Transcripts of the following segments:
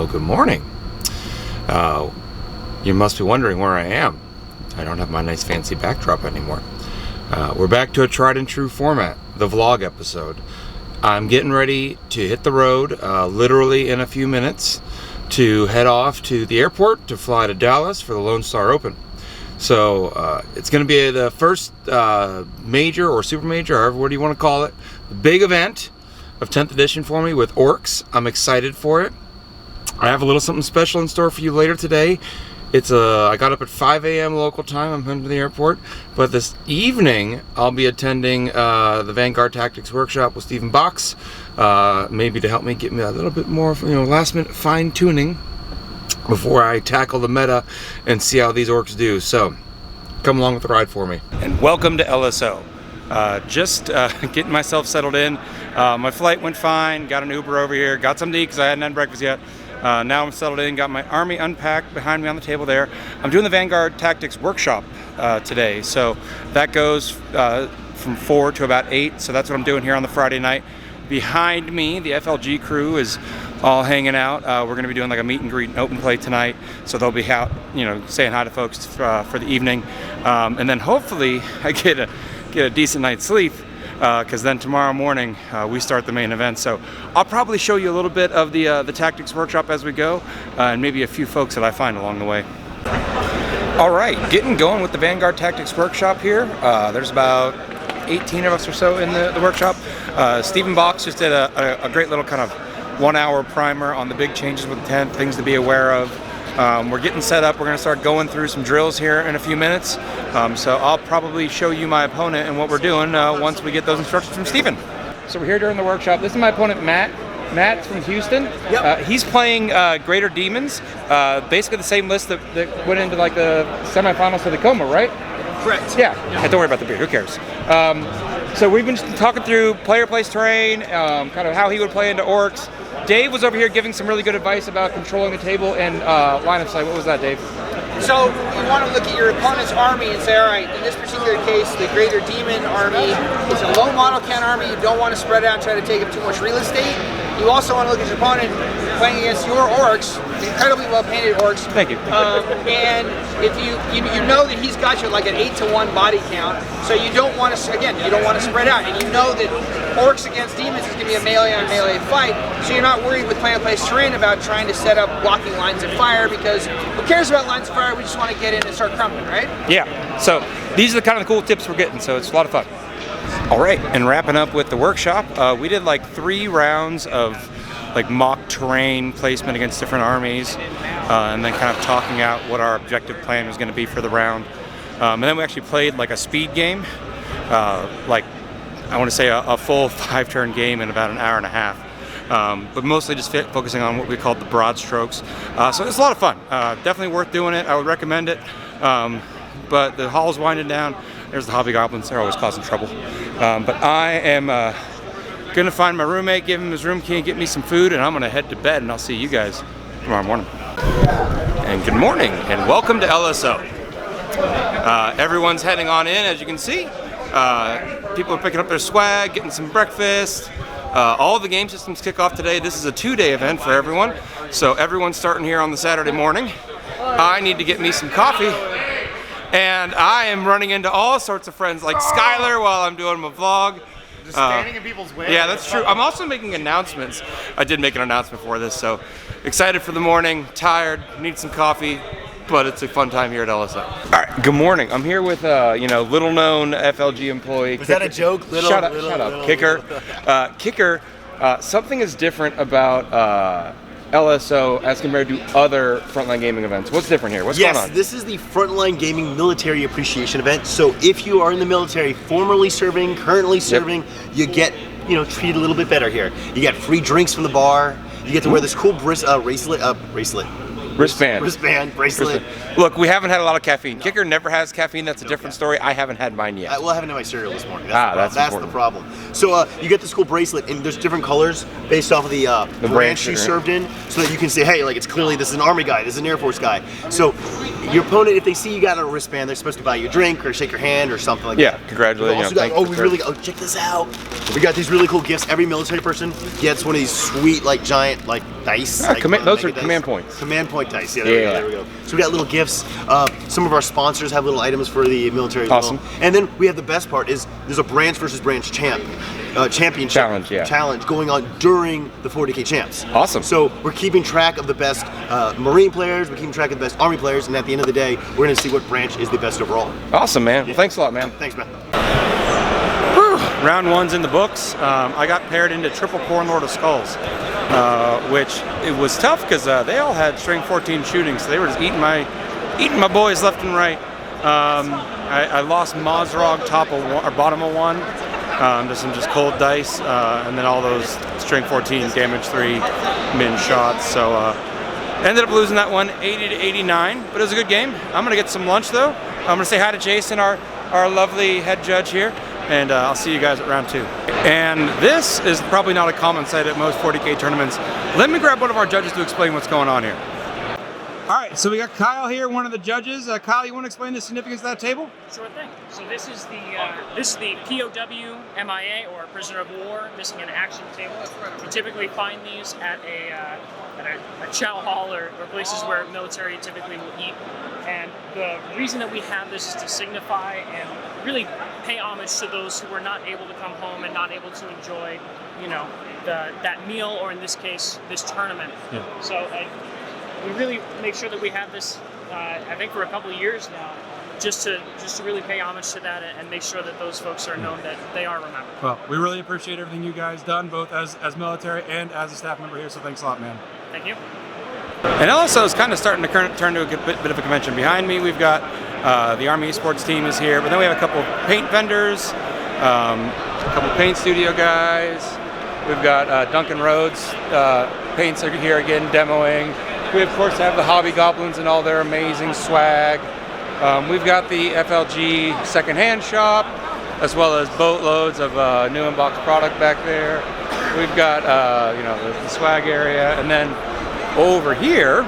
Well, good morning. You must be wondering where I am. I don't have my nice fancy backdrop anymore. We're back to a tried and true format, the vlog episode. I'm getting ready to hit the road literally in a few minutes to head off to the airport to fly to Dallas for the Lone Star Open. So it's going to be the first major or super major, however what do you want to call it, big event of 10th edition for me with Orks. I'm excited for it. I have a little something special in store for you later today. I got up at 5 a.m. local time. I'm heading to the airport. But this evening, I'll be attending the Vanguard Tactics Workshop with Stephen Box, maybe to help me get me a little bit more, last minute fine tuning before I tackle the meta and see how these orcs do. So, come along with the ride for me. And welcome to LSO. Just getting myself settled in. My flight went fine. Got an Uber over here. Got something to eat because I hadn't had breakfast yet. Now I'm settled in, got my army unpacked behind me on the table there. I'm doing the Vanguard Tactics Workshop today, so that goes from 4 to about 8, so that's what I'm doing here on the Friday night. Behind me, the FLG crew is all hanging out. We're going to be doing like a meet and greet and open play tonight, so they'll be out, saying hi to folks for the evening, and then hopefully I get a decent night's sleep. Because then tomorrow morning we start the main event. So I'll probably show you a little bit of the Tactics Workshop as we go, and maybe a few folks that I find along the way. All right, getting going with the Vanguard Tactics Workshop here. There's about 18 of us or so in the workshop. Stephen Box just did a great little kind of 1-hour primer on the big changes with the tent, things to be aware of. We're getting set up. We're going to start going through some drills here in a few minutes. So I'll probably show you my opponent and what we're doing once we get those instructions from Stephen. So we're here during the workshop. This is my opponent, Matt. Matt's from Houston. Yep. He's playing Greater Demons, basically the same list that went into like the semifinals for the Coma, right? Correct. Yeah. Hey, don't worry about the beer. Who cares? So we've been talking through player place terrain, kind of how he would play into Orks. Dave was over here giving some really good advice about controlling the table and line of sight. What was that, Dave? So you want to look at your opponent's army and say, all right, in this particular case, the Greater Demon army is a low model count army. You don't want to spread out and try to take up too much real estate. You also want to look at your opponent playing against your Orks, incredibly well-painted Orks. Thank you. And if you know that he's got you like an 8-to-1 body count, so you don't want to, again, you don't want to spread out. And you know that Orks against Demons is going to be a melee-on-melee fight, so you're not worried with player place terrain about trying to set up blocking lines of fire, because who cares about lines of fire? We just want to get in and start crumping, right? Yeah, so these are the kind of cool tips we're getting, so it's a lot of fun. All right, and wrapping up with the workshop, we did like 3 rounds of like mock terrain placement against different armies, and then kind of talking out what our objective plan was going to be for the round. And then we actually played like a speed game, like I want to say a full 5-turn game in about an hour and a half. But mostly just focusing on what we called the broad strokes. So it's a lot of fun. Definitely worth doing it. I would recommend it. But the hall's winding down. There's the hobgoblins. They're always causing trouble. But I am going to find my roommate, give him his room key, and get me some food, and I'm going to head to bed, and I'll see you guys tomorrow morning. And good morning, and welcome to LSO. Everyone's heading on in, as you can see. People are picking up their swag, getting some breakfast. All the game systems kick off today. This is a 2-day event for everyone. So everyone's starting here on the Saturday morning. I need to get me some coffee. And I am running into all sorts of friends like Skylar while I'm doing my vlog. Just standing in people's way. Yeah, that's true. I'm also making announcements. I did make an announcement for this, so excited for the morning, tired, need some coffee, but it's a fun time here at LSO. All right, good morning. I'm here with little known FLG employee. Was that a joke? Shut up. Kicker. Kicker, something is different about LSO as compared to other Frontline Gaming events. What's different here? What's going on? Yes, this is the Frontline Gaming Military Appreciation event. So if you are in the military, formerly serving, currently serving, you get treated a little bit better here. You get free drinks from the bar. You get to wear this cool bracelet. Wristband. Wristband, bracelet. Look, we haven't had a lot of caffeine. Kicker never has caffeine. That's a different story. I haven't had mine yet. Well, I haven't had my cereal this morning. That's the problem. So you get this cool bracelet, and there's different colors based off of the branch you served in, so that you can say, hey, like, it's clearly this is an Army guy, this is an Air Force guy. So your opponent, if they see you got a wristband, they're supposed to buy you a drink or shake your hand or something like that. Yeah, congratulations. Check this out. We got these really cool gifts. Every military person gets one of these sweet, like, giant, like, dice. Those are command points. Command point dice. Yeah, there we go. So we got little gifts. Some of our sponsors have little items for the military as well. And then we have the best part is there's a branch versus branch championship challenge going on during the 40K champs. Awesome. So we're keeping track of the best Marine players, we're keeping track of the best Army players, and at the end of the day, we're going to see what branch is the best overall. Awesome, man. Well, thanks a lot, man. Thanks, man. Round one's in the books. I got paired into Triple Corn Lord of Skulls, which it was tough because they all had strength 14 shooting, so they were just eating my boys left and right. I lost Mozrog top of one, or bottom of one, just cold dice, and then all those strength 14 damage 3 min shots. So ended up losing that one 80 to 89, but it was a good game. I'm gonna get some lunch though. I'm gonna say hi to Jason, our lovely head judge here. And I'll see you guys at round 2. And this is probably not a common sight at most 40K tournaments. Let me grab one of our judges to explain what's going on here. All right, so we got Kyle here, one of the judges. Kyle, you want to explain the significance of that table? Sure thing. So this is the POW MIA, or prisoner of war, missing in action table. You typically find these at a chow hall or places where military typically will eat. And the reason that we have this is to signify and really pay homage to those who were not able to come home and not able to enjoy, that meal, or in this case, this tournament. Yeah. So we really make sure that we have this, I think, for a couple of years now, just to really pay homage to that and make sure that those folks are known that they are remembered. Well, we really appreciate everything you guys done, both as military and as a staff member here. So thanks a lot, man. Thank you. And also, it's kind of starting to turn to a bit of a convention. Behind me, we've got the Army Esports team is here, but then we have a couple paint vendors, a couple paint studio guys. We've got Duncan Rhodes paints are here again demoing. We of course have the Hobby Goblins and all their amazing swag. We've got the FLG secondhand shop, as well as boatloads of new unboxed product back there. We've got the swag area, and then over here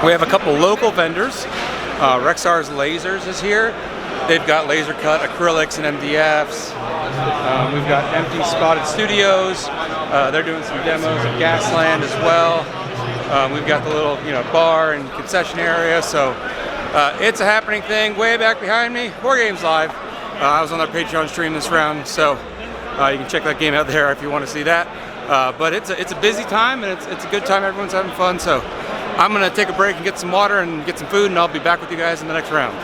we have a couple local vendors. Rexar's Lasers is here. They've got laser cut acrylics and MDFs. We've got Empty Spotted Studios. They're doing some demos at Gasland as well. We've got the little bar and concession area. So it's a happening thing. Way back behind me, War Games Live. I was on their Patreon stream this round, so you can check that game out there if you want to see that. But it's a busy time, and it's a good time. Everyone's having fun. So I'm gonna take a break and get some water and get some food, and I'll be back with you guys in the next round.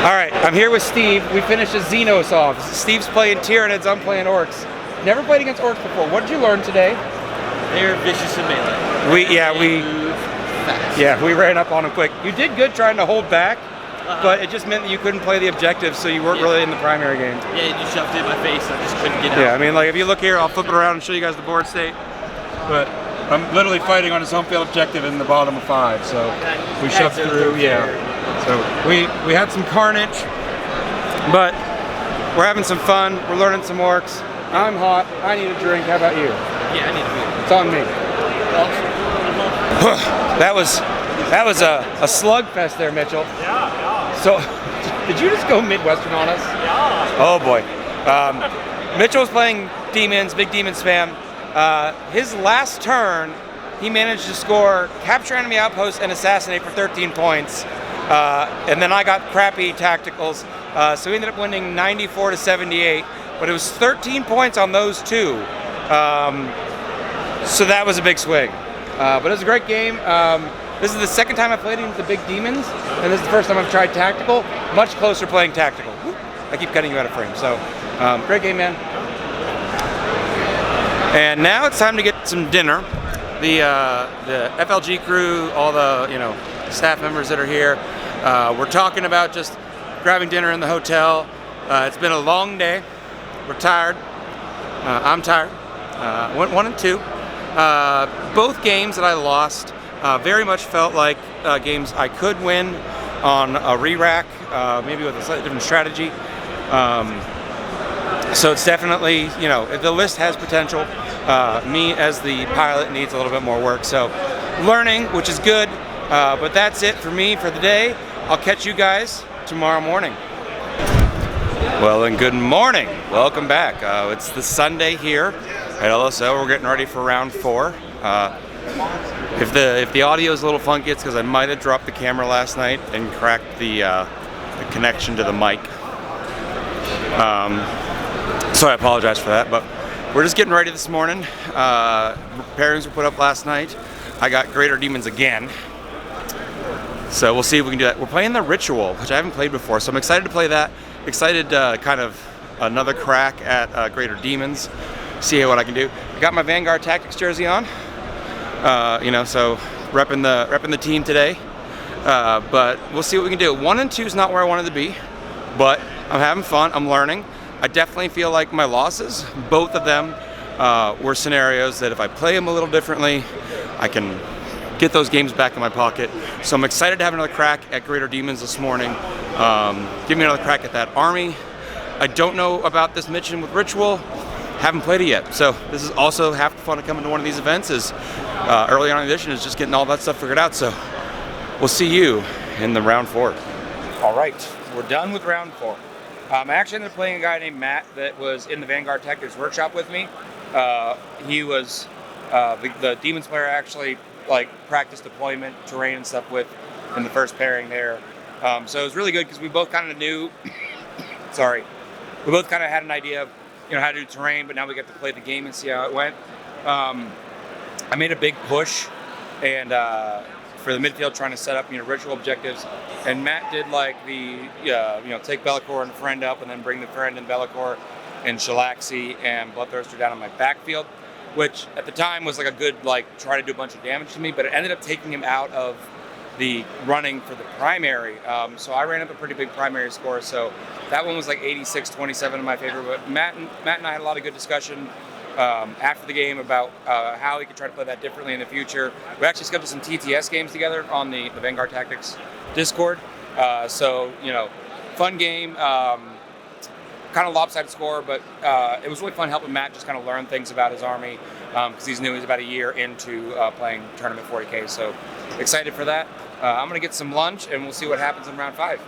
All right, I'm here with Steve. We finished a Xenos off. Steve's playing Tyranids, I'm playing Orks. Never played against Orks before. What did you learn today? They're vicious in melee. We ran up on them quick. You did good trying to hold back, but it just meant that you couldn't play the objectives, so you weren't really in the primary game. Yeah, you shoved it in my face, I just couldn't get out. Yeah, I mean, like, if you look here, I'll flip it around and show you guys the board state. But I'm literally fighting on his home field objective in the bottom of 5, so we shoved through, So we had some carnage, but we're having some fun. We're learning some Orks. I'm hot. I need a drink. How about you? Yeah, I need a beer. It's on me. That was a slugfest there, Mitchell. Yeah. So, did you just go Midwestern on us? Yeah. Oh boy. Mitchell was playing Demons, big Demon spam. His last turn, he managed to score capture enemy outpost and assassinate for 13 points. And then I got crappy tacticals, so we ended up winning 94 to 78. But it was 13 points on those two. So that was a big swing. But it was a great game. This is the second time I played against the big Demons, and this is the first time I've tried tactical. Much closer playing tactical. I keep cutting you out of frame. So, great game, man. And now it's time to get some dinner. The FLG crew, all the staff members that are here, we're talking about just grabbing dinner in the hotel. It's been a long day. We're tired. I'm tired. Went 1 and 2. Both games that I lost, Very much felt like games I could win on a re-rack, maybe with a slightly different strategy. So it's definitely, you know, the list has potential. Me as the pilot needs a little bit more work. So learning, which is good, but that's it for me for the day. I'll catch you guys tomorrow morning. Well, and good morning. Welcome back. It's the Sunday here at LSO. We're getting ready for round 4. If the audio is a little funky, it's because I might have dropped the camera last night and cracked the connection to the mic. So I apologize for that, but we're just getting ready this morning. Pairings were put up last night. I got Greater Demons again. So we'll see if we can do that. We're playing the Ritual, which I haven't played before, so I'm excited to play that. Excited kind of another crack at Greater Demons. See what I can do. I got my Vanguard Tactics jersey on. You know, so repping the team today. But we'll see what we can do. 1 and 2 is not where I wanted to be, but I'm having fun. I'm learning. I definitely feel like my losses, both of them, were scenarios that if I play them a little differently, I can get those games back in my pocket. So I'm excited to have another crack at Greater Demons this morning. Give me another crack at that army. I don't know about this mission with Ritual. Haven't played it yet. So this is also half the fun of coming to one of these events is early on in the edition is just getting all that stuff figured out. So we'll see you in the round 4. All right, we're done with round 4. I actually ended up playing a guy named Matt that was in the Vanguard Tactics Workshop with me. He was the Demons player I actually like practice deployment, terrain and stuff with in the first pairing there. So it was really good because we both kind of knew, sorry, we both kind of had an idea of, you know, how to do terrain, but now we get to play the game and see how it went. I made a big push and for the midfield trying to set up, you know, ritual objectives. And Matt did like the, you know, take Bellicor and friend up and then bring the friend and Bellicor and Shalaxi and Bloodthirster down on my backfield, which at the time was like a good, like, try to do a bunch of damage to me, but it ended up taking him out of the running for the primary. So I ran up a pretty big primary score. So that one was like 86-27 in my favor. But Matt and I had a lot of good discussion after the game about how we could try to play that differently in the future. We actually scheduled some TTS games together on the Vanguard Tactics Discord. So, you know, fun game, kind of lopsided score, but it was really fun helping Matt just kind of learn things about his army because he's new. He's about a year into playing Tournament 40K. So excited for that. I'm going to get some lunch and we'll see what happens in round 5.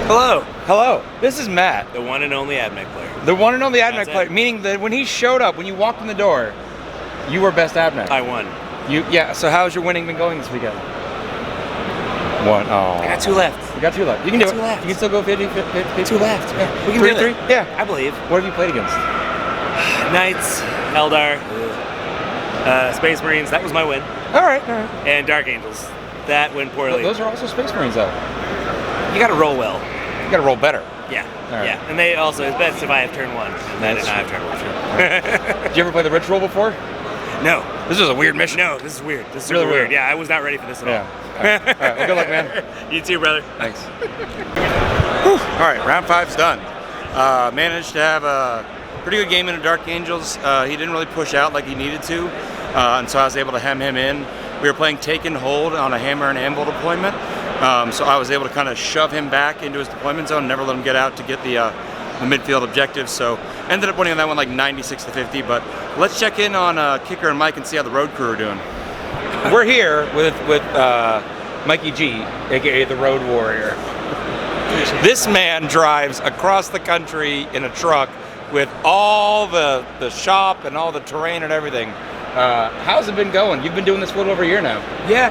Hello. Hello, this is Matt. The one and only Admech player. The one and only Admech That's player, it. meaning that when he showed up, when you walked in the door, you were best Admech. I won. Yeah, so how's your winning been going this weekend? 1. Oh. I got 2 left. You got 2 left. You can do it. 2 left. You can still go 50, 50. 2 left. Yeah, we can 3 do it. 3? Yeah. I believe. What have you played against? Knights, Eldar, Space Marines. That was my win. All right. And Dark Angels. That went poorly. Those are also Space Marines, though. You got to roll well. You got to roll better. Yeah. Right. Yeah. And they also, it's best if I have turn 1. And I did not have turn 1. Did you ever play the Ritual before? No. This is a weird mission. No, this is weird. This is Really super weird. weird. Yeah, I was not ready for this at all. All right. Well, good luck, man. You too, brother. Thanks. All right, round 5's done. Managed to have a pretty good game in the Dark Angels. He didn't really push out like he needed to, and so I was able to hem him in. We were playing Take and Hold on a Hammer and Anvil deployment, so I was able to kind of shove him back into his deployment zone, never let him get out to get the midfield objectives. So ended up winning on that one like 96-50. But let's check in on Kicker and Mike and see how the road crew are doing. We're here with Mikey G, aka the Road Warrior. This man drives across the country in a truck with all the shop and all the terrain and everything. How's it been going? You've been doing this for a little over a year now. Yeah.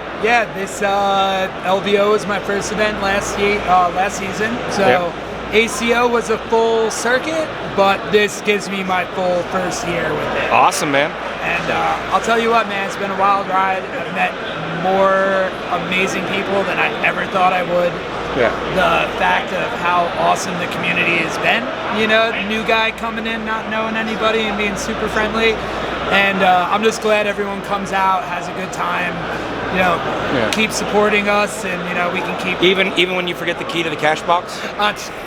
This LVO was my first event last season. So Yeah. ACO was a full circuit, but this gives me my full first year with it. Awesome, man. And I'll tell you what, man, it's been a wild ride. I've met more amazing people than I ever thought I would. Yeah. The fact of how awesome the community has been, you know, the new guy coming in, not knowing anybody and being super friendly. And I'm just glad everyone comes out, has a good time, you know, keep supporting us, and, you know, we can keep... Even when you forget the key to the cash box?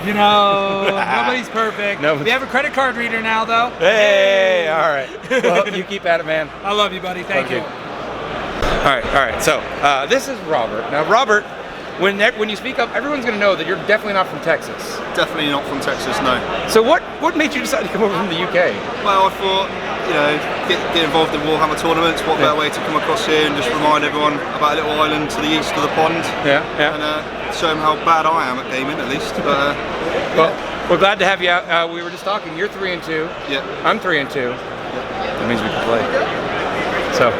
You know, nobody's perfect. No. We have a credit card reader now, though. Hey, all right. Well, you keep at it, man. I love you, buddy. Thank you. All right. So this is Robert. Now, Robert, when you speak up, everyone's going to know that you're definitely not from Texas. Definitely not from Texas, no. So what made you decide to come over from the UK? Well, I thought, get involved in Warhammer tournaments. What better way to come across here and just remind everyone about a little island to the east of the pond. Yeah. And show them how bad I am at gaming, at least. But well, we're glad to have you out. We were just talking. You're 3-2. Yeah. I'm 3-2. That means we can play. So,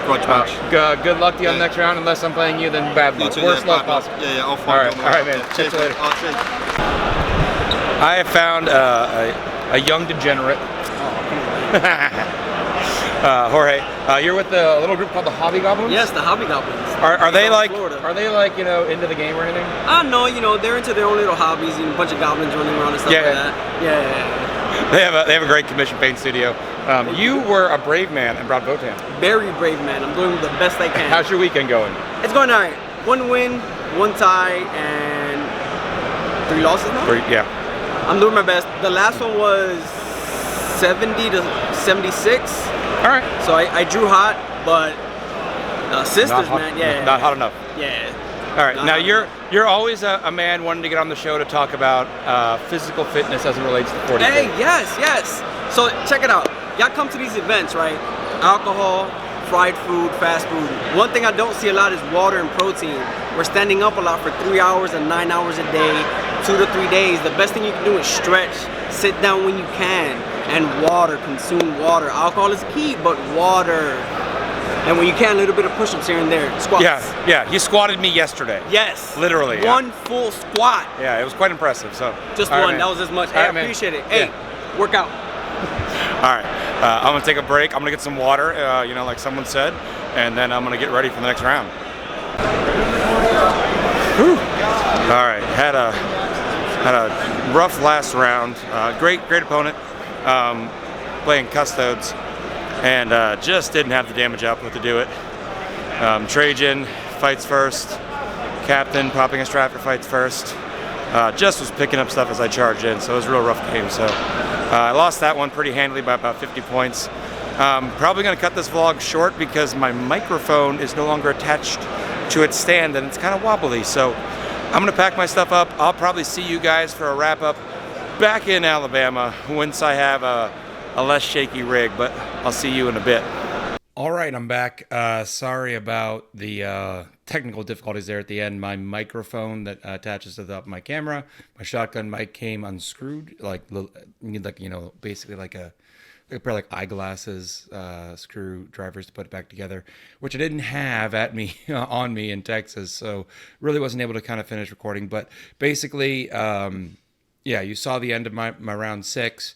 good luck to you on the next round. Unless I'm playing you, then bad luck. Worst luck possible. Yeah, I'll find All right, man. Catch you later. I have found a young degenerate. Jorge, you're with a little group called the Hobby Goblins? Yes, the Hobby Goblins. Are they like into the game or anything? No, they're into their own little hobbies and a bunch of goblins running around and stuff like that. Yeah. They have a great commission paint studio. You were a brave man and brought Votan. Very brave man. I'm doing the best I can. How's your weekend going? It's going all right. 1 win, 1 tie, and 3 losses now? 3, yeah. I'm doing my best. The last one was 70 to 76. All right. So I drew hot, but sisters, man, yeah. Not hot enough. Yeah. All right. Now you're always a man wanting to get on the show to talk about physical fitness as it relates to 40K. Hey, yes. So check it out. Y'all come to these events, right? Alcohol, fried food, fast food. One thing I don't see a lot is water and protein. We're standing up a lot for 3 hours and 9 hours a day, 2 to 3 days. The best thing you can do is stretch, sit down when you can, and water, consume water. Alcohol is key, but water. And when you can, a little bit of push-ups here and there. Squats. Yeah. You squatted me yesterday. Yes. Literally. One full squat. Yeah, it was quite impressive. So just one. That was as much. Hey, I appreciate it. Hey, work out. All right. I'm gonna take a break. I'm gonna get some water. Like someone said, and then I'm gonna get ready for the next round. Whew. All right. Had a rough last round. Great opponent. Playing Custodes. And just didn't have the damage output to do it. Trajan fights first. Captain popping a Stratford fights first. Just was picking up stuff as I charged in, so it was a real rough game. So I lost that one pretty handily by about 50 points. Probably going to cut this vlog short because my microphone is no longer attached to its stand and it's kind of wobbly. So I'm going to pack my stuff up. I'll probably see you guys for a wrap up back in Alabama once I have a less shaky rig, but I'll see you in a bit. All right, I'm back. Sorry about the technical difficulties there at the end. My microphone that attaches to the top of my camera, my shotgun mic came unscrewed, basically like a pair of eyeglasses, screwdrivers to put it back together, which I didn't have on me in Texas, so really wasn't able to kind of finish recording. But basically, you saw the end of my round 6.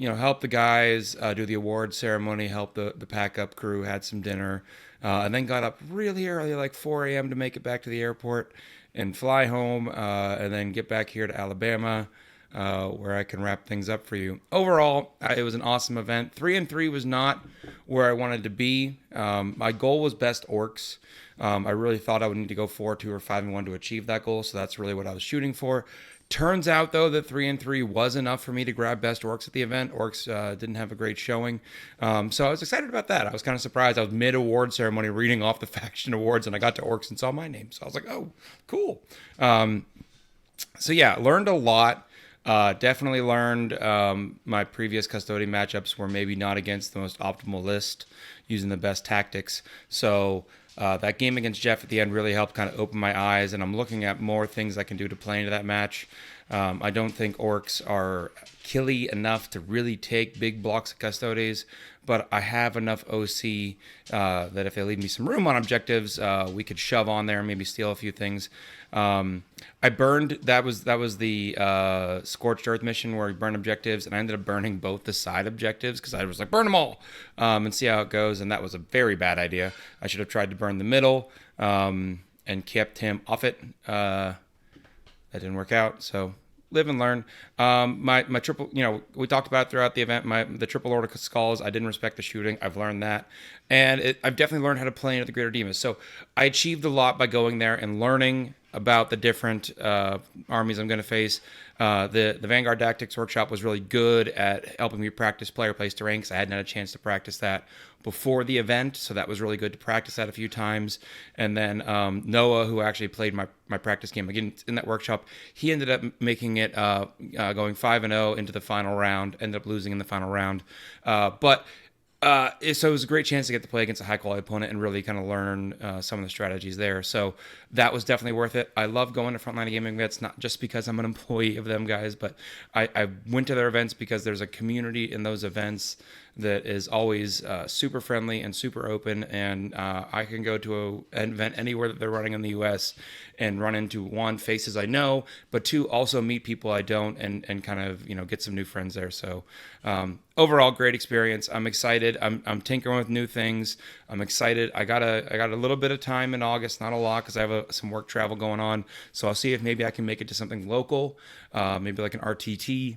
Help the guys do the award ceremony, help the pack up crew, had some dinner, and then got up really early, like 4 a.m. to make it back to the airport and fly home, and then get back here to Alabama, where I can wrap things up for you. Overall, it was an awesome event. 3-3 was not where I wanted to be. My goal was best Orks. I really thought I would need to go 4-2 or 5-1 to achieve that goal, so that's really what I was shooting for. Turns out, though, that 3-3 was enough for me to grab best Orks at the event. Orks didn't have a great showing. So I was excited about that. I was kind of surprised. I was mid-award ceremony reading off the faction awards, and I got to Orks and saw my name. So I was like, oh, cool. Learned a lot. Definitely learned my previous custodian matchups were maybe not against the most optimal list using the best tactics. So that game against Jeff at the end really helped kind of open my eyes, and I'm looking at more things I can do to play into that match. I don't think Orks are killy enough to really take big blocks of Custodes, but I have enough OC that if they leave me some room on objectives, we could shove on there and maybe steal a few things. I burned, that was the Scorched Earth mission where we burned objectives, and I ended up burning both the side objectives because I was like, burn them all and see how it goes, and that was a very bad idea. I should have tried to burn the middle and kept him off it. That didn't work out, so live and learn. My triple, we talked about throughout the event, the triple order skulls, I didn't respect the shooting. I've learned that. And I've definitely learned how to play into the Greater Demas. So I achieved a lot by going there and learning about the different armies I'm going to face. The Vanguard Tactics Workshop was really good at helping me practice player place terrain because I hadn't had a chance to practice that before the event, so that was really good to practice that a few times. And then Noah, who actually played my practice game again in that workshop, he ended up making it going 5-0 into the final round, ended up losing in the final round. So it was a great chance to get to play against a high-quality opponent and really kind of learn some of the strategies there. So that was definitely worth it. I love going to Frontline Gaming events, not just because I'm an employee of them guys, but I went to their events because there's a community in those events that is always super friendly and super open, and I can go to an event anywhere that they're running in the U.S. and run into, one, faces I know, but two, also meet people I don't, and kind of get some new friends there. So overall, great experience. I'm excited. I'm tinkering with new things. I'm excited. I got a little bit of time in August, not a lot, because I have some work travel going on. So I'll see if maybe I can make it to something local, maybe like an RTT,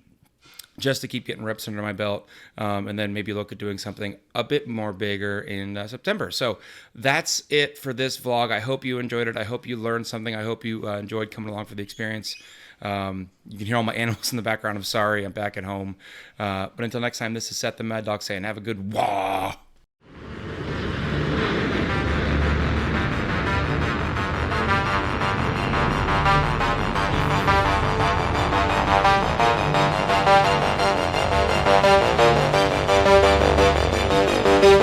just to keep getting reps under my belt, and then maybe look at doing something a bit more bigger in September. So that's it for this vlog. I hope you enjoyed it. I hope you learned something. I hope you enjoyed coming along for the experience. You can hear all my animals in the background. I'm sorry, I'm back at home. But until next time, this is Seth the Mad Dog saying have a good wah.